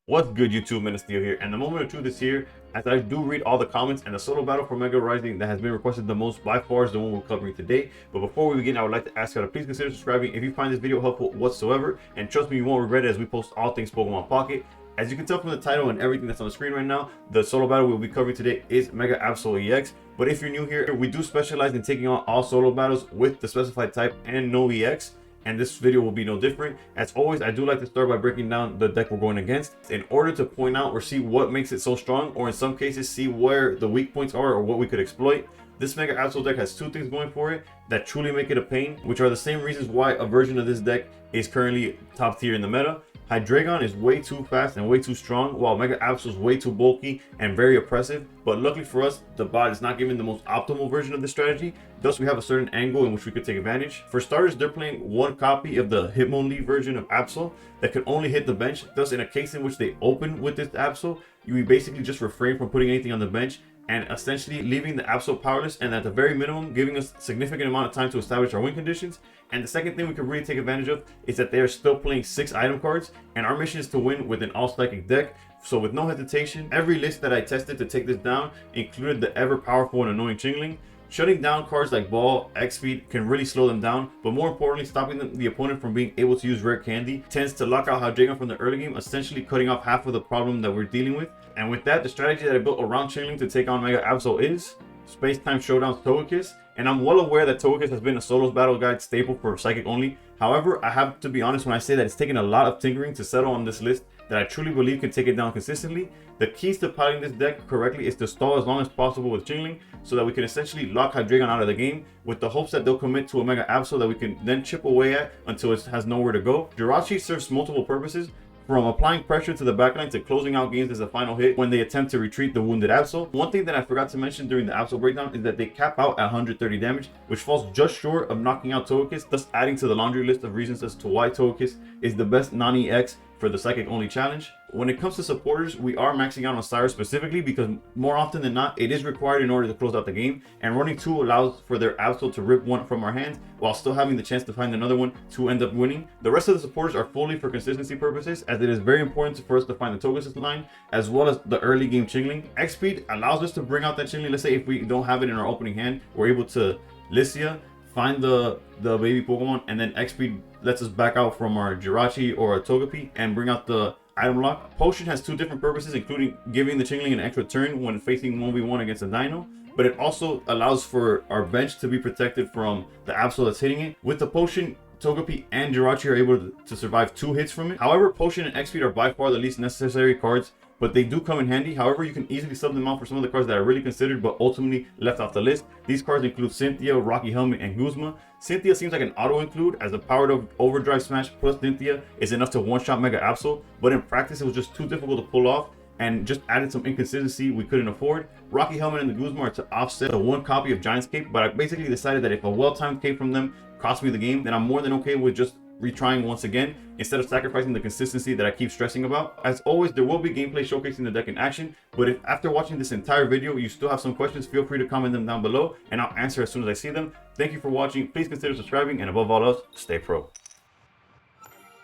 What's good, YouTube? Steel here, and the moment of truth is here, as I do read all the comments, and the solo battle for Mega Rising that has been requested the most by far is the one we're covering today. But before we begin, I would like to ask you to please consider subscribing if you find this video helpful whatsoever, and trust me, you won't regret it as we post all things Pokemon Pocket. As you can tell from the title and everything that's on the screen right now, the solo battle we'll be covering today is Mega Absol EX. But if you're new here, we do specialize in taking on all solo battles with the specified type and no EX. And this video will be no different. As always, I do like to start by breaking down the deck we're going against in order to point out or see what makes it so strong, or in some cases see where the weak points are or what we could exploit. This Mega Absol deck has two things going for it that truly make it a pain, which are the same reasons why a version of this deck is currently top tier in the meta. Hydreigon is way too fast and way too strong, while Mega Absol is way too bulky and very oppressive. But luckily for us, the bot is not given the most optimal version of this strategy. Thus, we have a certain angle in which we could take advantage. For starters, they're playing one copy of the Hitmonlee version of Absol that can only hit the bench. Thus, in a case in which they open with this Absol, we basically just refrain from putting anything on the bench and essentially leaving the Absol powerless, and at the very minimum giving us a significant amount of time to establish our win conditions. And the second thing we could really take advantage of is that they are still playing 6 item cards, and our mission is to win with an all psychic deck. So with no hesitation, every list that I tested to take this down included the ever powerful and annoying Chingling. Shutting down cards like Ball, X-Speed can really slow them down, but more importantly, stopping the opponent from being able to use Rare Candy tends to lock out Hydreigon from the early game, essentially cutting off half of the problem that we're dealing with. And with that, the strategy that I built around Chingling to take on Mega Absol is Space Time Showdown's Togekiss. And I'm well aware that Togekiss has been a solos battle guide staple for Psychic only. However, I have to be honest when I say that it's taken a lot of tinkering to settle on this list that I truly believe can take it down consistently. The keys to piloting this deck correctly is to stall as long as possible with Chingling so that we can essentially lock Hydreigon out of the game with the hopes that they'll commit to a Mega Absol that we can then chip away at until it has nowhere to go. Jirachi serves multiple purposes, from applying pressure to the backline to closing out games as a final hit when they attempt to retreat the wounded Absol. One thing that I forgot to mention during the Absol breakdown is that they cap out at 130 damage, which falls just short of knocking out Togekiss, thus adding to the laundry list of reasons as to why Togekiss is the best non-EX for the Psychic only challenge. When it comes to supporters, we are maxing out on Cyrus specifically because more often than not, it is required in order to close out the game, and running 2 allows for their Absol to rip one from our hands while still having the chance to find another one to end up winning. The rest of the supporters are fully for consistency purposes, as it is very important for us to find the Togekiss line as well as the early game Chingling. X-Speed allows us to bring out that Chingling. Let's say if we don't have it in our opening hand, we're able to Lycia, find the baby Pokemon, and then X-Speed lets us back out from our Jirachi or a Togepi and bring out the item lock. Potion has 2 different purposes, including giving the Chingling an extra turn when facing 1v1 against a Dino, but it also allows for our bench to be protected from the Absol that's hitting it. With the Potion, Togepi and Jirachi are able to survive 2 hits from it. However, Potion and X-Speed are by far the least necessary cards, but they do come in handy. However, you can easily sub them out for some of the cards that are really considered but ultimately left off the list. These cards include Cynthia, Rocky Helmet, and Guzma. Cynthia seems like an auto-include, as the powered of Overdrive Smash plus Cynthia is enough to one-shot Mega Absol, but in practice it was just too difficult to pull off and just added some inconsistency we couldn't afford. Rocky Helmet and the Guzma are to offset the 1 copy of Giant's Cape, but I basically decided that if a well-timed cape from them cost me the game, then I'm more than okay with just retrying once again instead of sacrificing the consistency that I keep stressing about. As always, there will be gameplay showcasing the deck in action, but if after watching this entire video you still have some questions, feel free to comment them down below and I'll answer as soon as I see them. Thank you for watching. Please consider subscribing, and above all else, stay pro.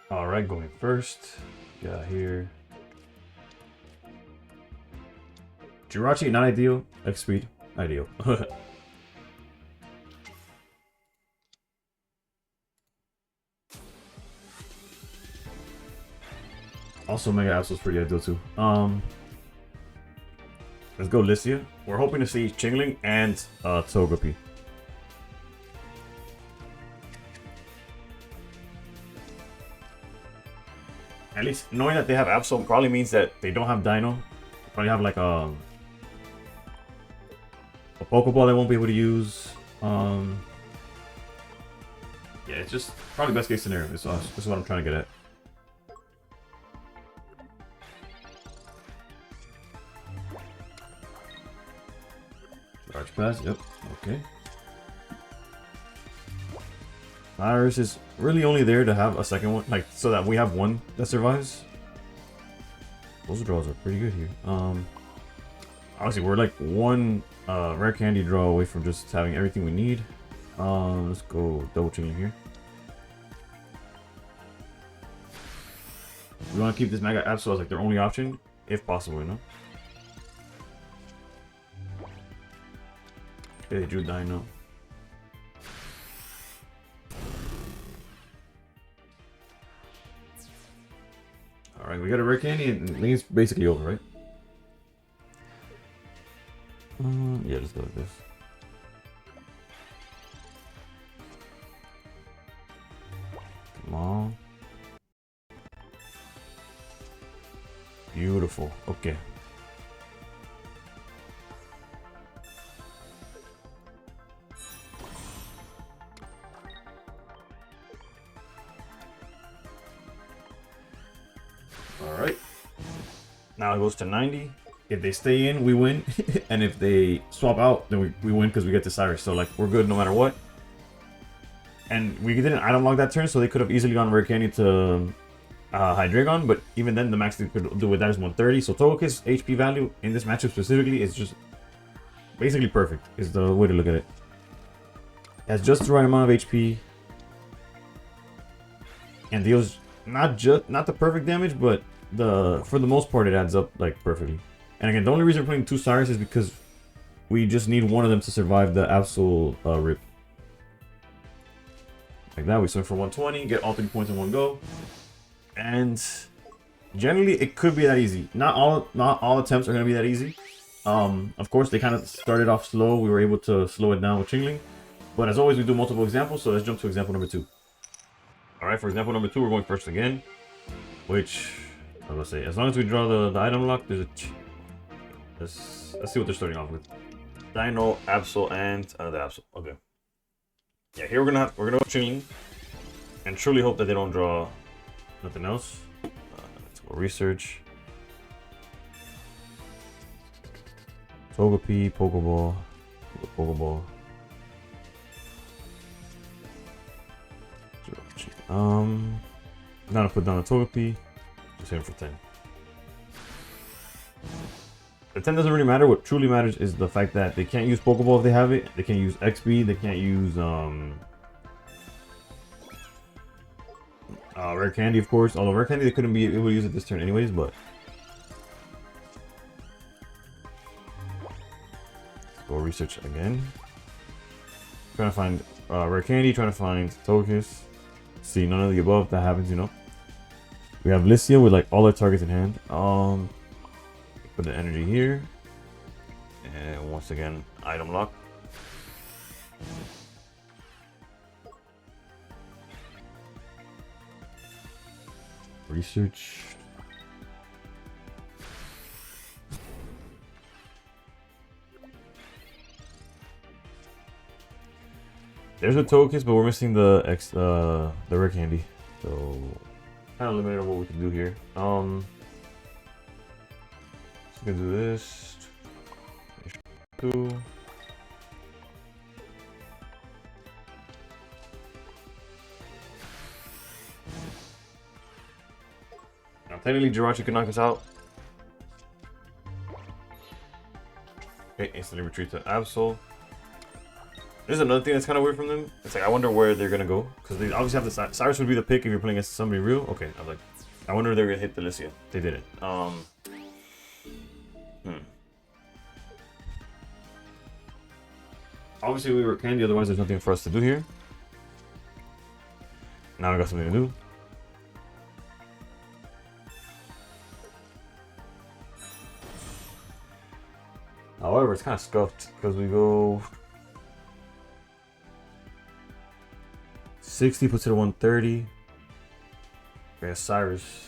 Alright, going first, got here Jirachi, not ideal. X-Speed, ideal. Also, Mega Absol is pretty ideal too. Let's go Lycia. We're hoping to see Chingling and Togepi. At least knowing that they have Absol probably means that they don't have Dino. They probably have like a Pokeball they won't be able to use. Yeah, it's just probably best case scenario. This is what I'm trying to get at. Charge pass, yep, okay. Iris is really only there to have a second one, like, so that we have one that survives. Those draws are pretty good here. Obviously we're like 1 rare candy draw away from just having everything we need. Let's go double Chingling here. We want to keep this Mega Absol as like their only option, if possible, you know? Okay, they drew Dino. Alright, we got a rare candy and I think it's basically over, right? Yeah, just go like this. Come on. Beautiful. Okay. Alright. Now it goes to 90. If they stay in, we win. And if they swap out, then we win because we get to Cyrus. So, like, we're good no matter what. And we didn't item lock that turn, so they could have easily gone Rare Candy to Hydreigon. But even then, the max they could do with that is 130. So, Togekiss HP value in this matchup specifically is just basically perfect, is the way to look at it. It has just the right amount of HP. And deals not the perfect damage, but for the most part, it adds up, like, perfectly. And again, the only reason we're putting 2 Cyrus is because we just need one of them to survive the Absol rip. Like that, we swing for 120, get all 3 points in one go. And generally, it could be that easy. Not all attempts are going to be that easy. Of course, they kind of started off slow. We were able to slow it down with Chingling. But as always, we do multiple examples, so let's jump to example number 2. Alright, for example number 2, we're going first again. Which, I was going to say, as long as we draw the item lock, there's a... Let's see what they're starting off with. Dino, Absol, and another Absol. Okay. Yeah, here we're gonna go Chingling, and truly hope that they don't draw nothing else. Let's go research. Togepi, Pokeball, Pokeball. I'm gonna put down a Togepi. Just hit him for 10. The 10 doesn't really matter. What truly matters is the fact that they can't use Pokeball if they have it. They can't use XP. They can't use Rare Candy, of course. Although Rare Candy, they couldn't be able to use it this turn anyways, but... Let's go research again. Trying to find Rare Candy, trying to find Togekiss. See, none of the above. That happens, you know. We have Lycia with like all our targets in hand. Put the energy here. And once again, item lock. Research. There's a Togekiss, but we're missing the Rare Candy. So kind of limited on what we can do here. We can do this. 2. Now, technically, Jirachi could knock this out. Okay, instantly retreat to Absol. There's another thing that's kind of weird from them. It's like, I wonder where they're going to go. Because they obviously have the Cyrus would be the pick if you're playing against somebody real. Okay, I was like, I wonder if they're going to hit the Lycia. They didn't. Obviously, we were Candy, otherwise there's nothing for us to do here. Now I got something to do. However, it's kind of scuffed because we go 60 puts it at 130. We got Cyrus.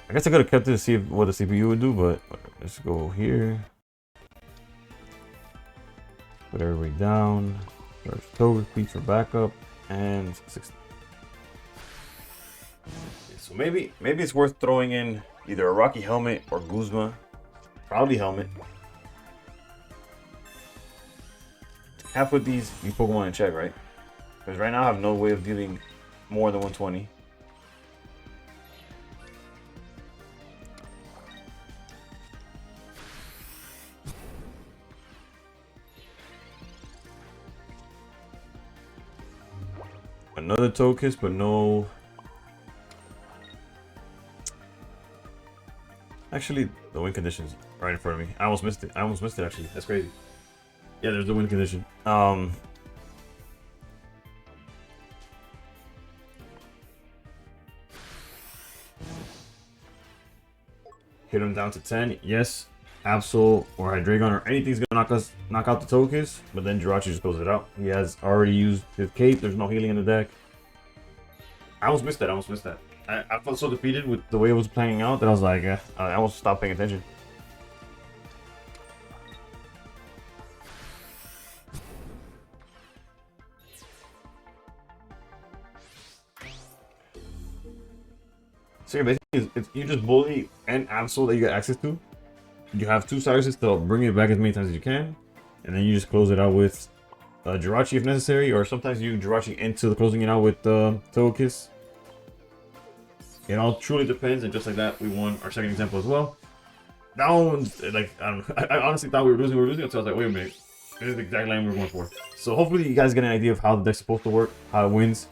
I guess I could have kept it to see what the CPU would do, but let's go here. Put everybody down. There's Togekiss for backup and 60. So maybe it's worth throwing in either a Rocky Helmet or Guzma. Probably Helmet. Have put these Pokemon in check, right? Because right now I have no way of dealing more than 120. Another Togekiss, but no. Actually, the win condition's right in front of me. I almost missed it. Actually. That's crazy. Yeah, there's the win condition. Hit him down to 10. Yes, Absol or Hydreigon or anything's gonna knock out the Togekiss, but then Jirachi just closes it out. He has already used his cape. There's no healing in the deck. I almost missed that. I felt so defeated with the way it was playing out that I was like, I almost stopped paying attention. So basically, it's you just bully and Absol that you get access to. You have 2 Cyruses to bring it back as many times as you can, and then you just close it out with Jirachi if necessary, or sometimes you Jirachi into the closing it out with Togekiss. It all truly depends, and just like that, we won our second example as well. That one's like, I don't know. I honestly thought we were losing until I was like, wait a minute, this is the exact line we were going for. So hopefully you guys get an idea of how the deck's supposed to work, how it wins.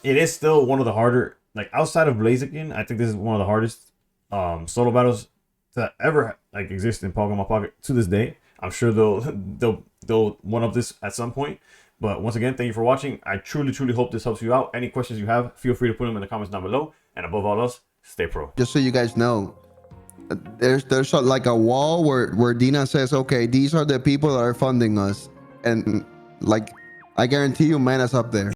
It is still one of the harder. Like outside of Blaziken, I think this is one of the hardest solo battles to ever like exist in Pokemon Pocket to this day. I'm sure they'll one up this at some point. But once again, thank you for watching. I truly hope this helps you out. Any questions you have, feel free to put them in the comments down below. And above all else, stay pro. Just so you guys know, there's like a wall where Dina says, okay, these are the people that are funding us, and like I guarantee you, man, is up there.